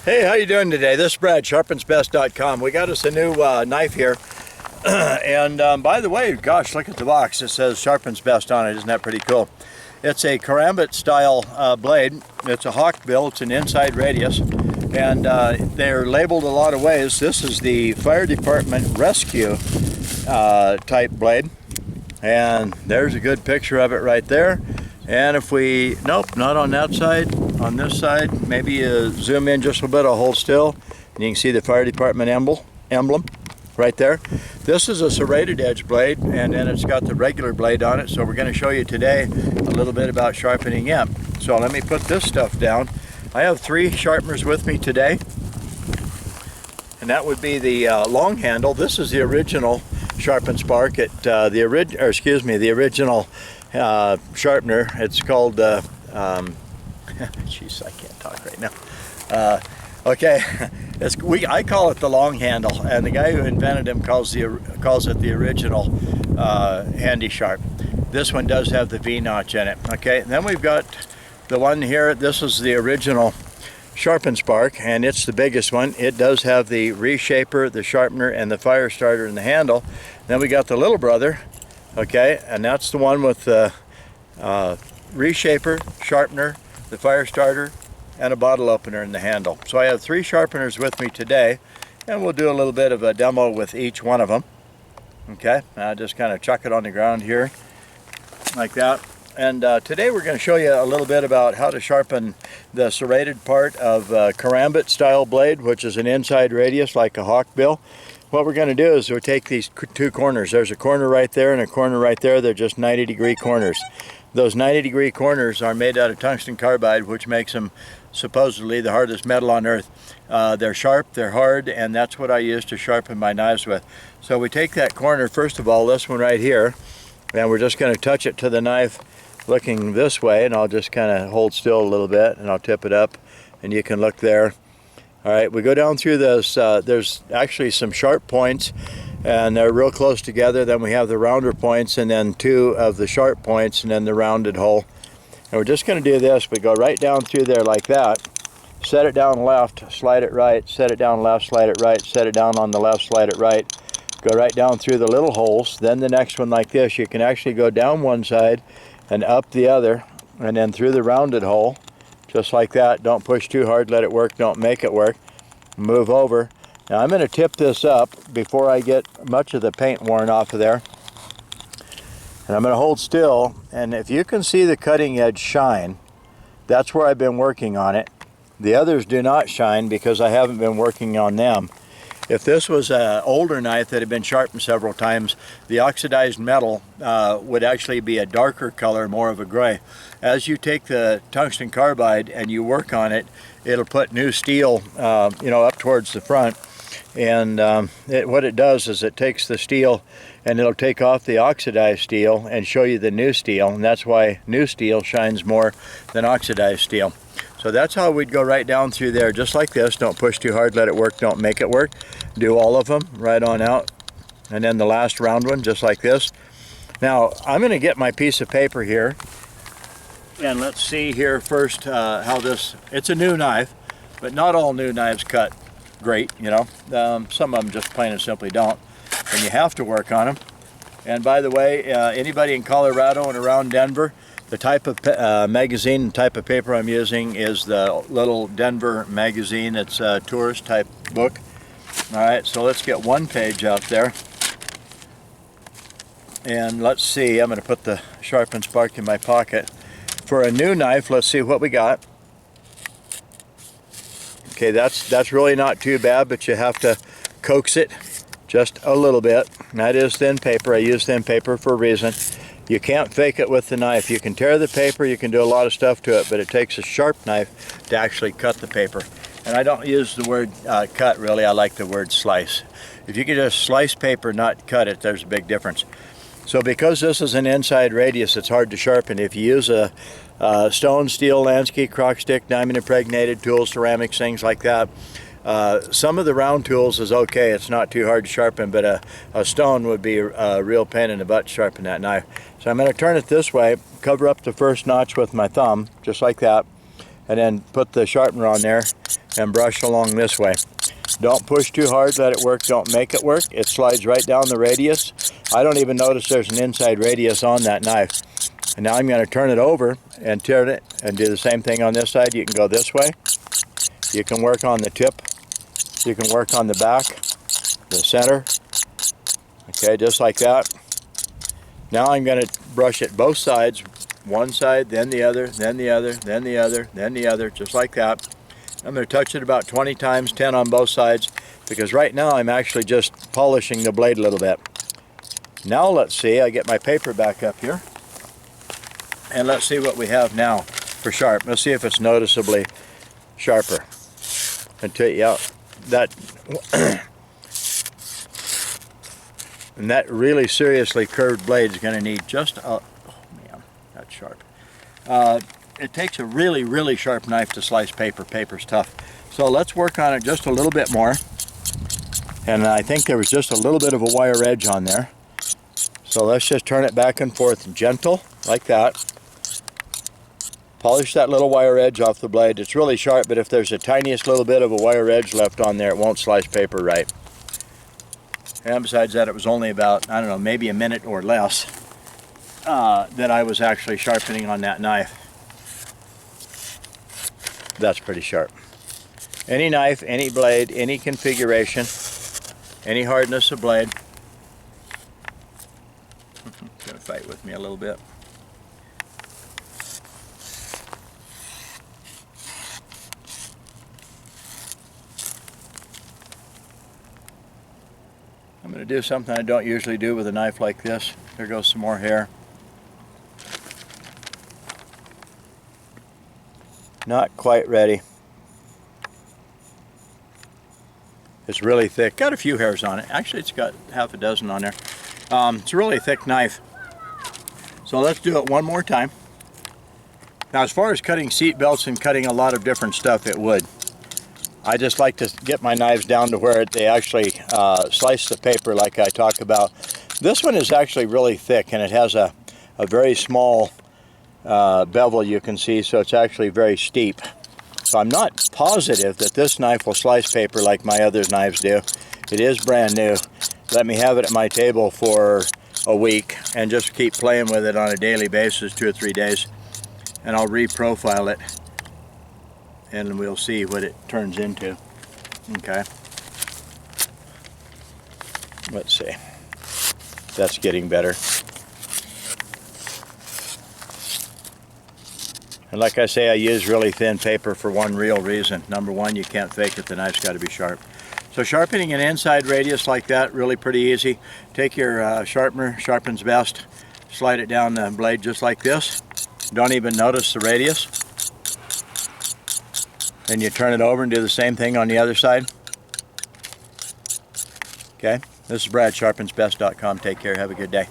Hey, how you doing today? This is Brad, sharpensbest.com. We got us a new knife here. And by the way, gosh, look at the box. It says Sharpens Best on it. Isn't that pretty cool? It's a Karambit style blade. It's a hawk bill. It's an inside radius. And they're labeled a lot of ways. This is the fire department rescue type blade. And there's a good picture of it right there. And if we, nope, not on that side, on this side, maybe zoom in just a little bit, I'll hold still, and you can see the fire department emblem right there. This is a serrated edge blade, and then it's got the regular blade on it, so we're going to show you today a little bit about sharpening it. So let me put this stuff down. I have 3 sharpeners with me today, and that would be the long handle. This is the original Sharpen Spark at the original sharpener. It's called jeez, I can't talk right now. Okay, I call it the long handle, and the guy who invented them calls it the original handy sharp. This one does have the V notch in it. Okay, and then we've got the one here. This is the original Sharpen Spark, and it's the biggest one. It does have the reshaper, the sharpener, and the fire starter in the handle. Then we got the little brother. Okay, and that's the one with the reshaper, sharpener, the fire starter, and a bottle opener in the handle. So I have 3 sharpeners with me today, and we'll do a little bit of a demo with each one of them. Okay, I'll just kind of chuck it on the ground here, like that. And today we're going to show you a little bit about how to sharpen the serrated part of Karambit style blade, which is an inside radius like a hawk bill. What we're going to do is we'll take these 2 corners. There's a corner right there and a corner right there. They're just 90-degree corners. Those 90-degree corners are made out of tungsten carbide, which makes them supposedly the hardest metal on earth. They're sharp, they're hard, and that's what I use to sharpen my knives with. So we take that corner, first of all, this one right here, and we're just going to touch it to the knife looking this way, and I'll just kind of hold still a little bit, and I'll tip it up, and you can look there. All right, we go down through this. There's actually some sharp points, and they're real close together. Then we have the rounder points, and then 2 of the sharp points, and then the rounded hole. And we're just going to do this. We go right down through there like that. Set it down left, slide it right. Set it down left, slide it right. Set it down on the left, slide it right. Go right down through the little holes. Then the next one like this. You can actually go down one side and up the other, and then through the rounded hole. Just like that. Don't push too hard, let it work, don't make it work. Move over. Now I'm going to tip this up before I get much of the paint worn off of there. And I'm going to hold still, and if you can see the cutting edge shine, that's where I've been working on it. The others do not shine because I haven't been working on them. If this was an older knife that had been sharpened several times, the oxidized metal would actually be a darker color, more of a gray. As you take the tungsten carbide and you work on it, it'll put new steel up towards the front. And what it does is it takes the steel and it'll take off the oxidized steel and show you the new steel. And that's why new steel shines more than oxidized steel. So that's how we'd go right down through there, just like this. Don't push too hard, let it work, don't make it work. Do all of them right on out. And then the last round one, just like this. Now, I'm going to get my piece of paper here. And let's see here first how this, it's a new knife, but not all new knives cut great, you know. Some of them just plain and simply don't. And you have to work on them. And by the way, anybody in Colorado and around Denver, the type of magazine and type of paper I'm using is the little Denver magazine. It's a tourist type book. All right, so let's get one page out there. And let's see, I'm going to put the Sharpen Spark in my pocket. For a new knife, let's see what we got. Okay, that's really not too bad, but you have to coax it just a little bit. And that is thin paper. I use thin paper for a reason. You can't fake it with the knife. You can tear the paper, you can do a lot of stuff to it, but it takes a sharp knife to actually cut the paper. And I don't use the word cut, really. I like the word slice. If you can just slice paper, not cut it, there's a big difference. So because this is an inside radius, it's hard to sharpen. If you use a stone, steel, Lansky, crock stick, diamond impregnated tools, ceramics, things like that, some of the round tools is okay. It's not too hard to sharpen, but a stone would be a real pain in the butt to sharpen that knife. So I'm going to turn it this way, cover up the first notch with my thumb, just like that. and then put the sharpener on there and brush along this way. Don't push too hard, let it work, don't make it work. It slides right down the radius. I don't even notice there's an inside radius on that knife. And now I'm going to turn it over and turn it and do the same thing on this side. You can go this way. You can work on the tip. You can work on the back, the center. Okay, just like that. Now I'm going to brush it both sides. One side, then the other, then the other, then the other, then the other, just like that. I'm going to touch it about 20 times, 10 on both sides, because right now I'm actually just polishing the blade a little bit. Now let's see, I get my paper back up here, and let's see what we have now for sharp. Let's see if it's noticeably sharper. Yeah, that and that really seriously curved blade is going to need just a, oh man, that's sharp. It takes a really, really sharp knife to slice paper. Paper's tough. So let's work on it just a little bit more. And I think there was just a little bit of a wire edge on there. So let's just turn it back and forth, gentle, like that. Polish that little wire edge off the blade. It's really sharp, but if there's the tiniest little bit of a wire edge left on there, it won't slice paper right. And besides that, it was only about, I don't know, maybe a minute or less that I was actually sharpening on that knife. That's pretty sharp. Any knife, any blade, any configuration, any hardness of blade. It's going to fight with me a little bit. I'm going to do something I don't usually do with a knife like this. There goes some more hair. Not quite ready. It's really thick. Got a few hairs on it. Actually, it's got half a dozen on there. It's a really thick knife. So let's do it one more time. Now, as far as cutting seat belts and cutting a lot of different stuff, it would. I just like to get my knives down to where they actually slice the paper like I talk about. This one is actually really thick, and it has a very small bevel, you can see, so it's actually very steep. So I'm not positive that this knife will slice paper like my other knives do. It is brand new. Let me have it at my table for a week and just keep playing with it on a daily basis, 2 or 3 days, and I'll reprofile it and we'll see what it turns into. Okay, let's see. That's getting better. And like I say, I use really thin paper for one real reason. Number one, you can't fake it. The knife's got to be sharp. So sharpening an inside radius like that, really pretty easy. Take your sharpener, Sharpens best, slide it down the blade just like this. Don't even notice the radius. Then you turn it over and do the same thing on the other side. Okay, this is Brad, sharpensbest.com. Take care, have a good day.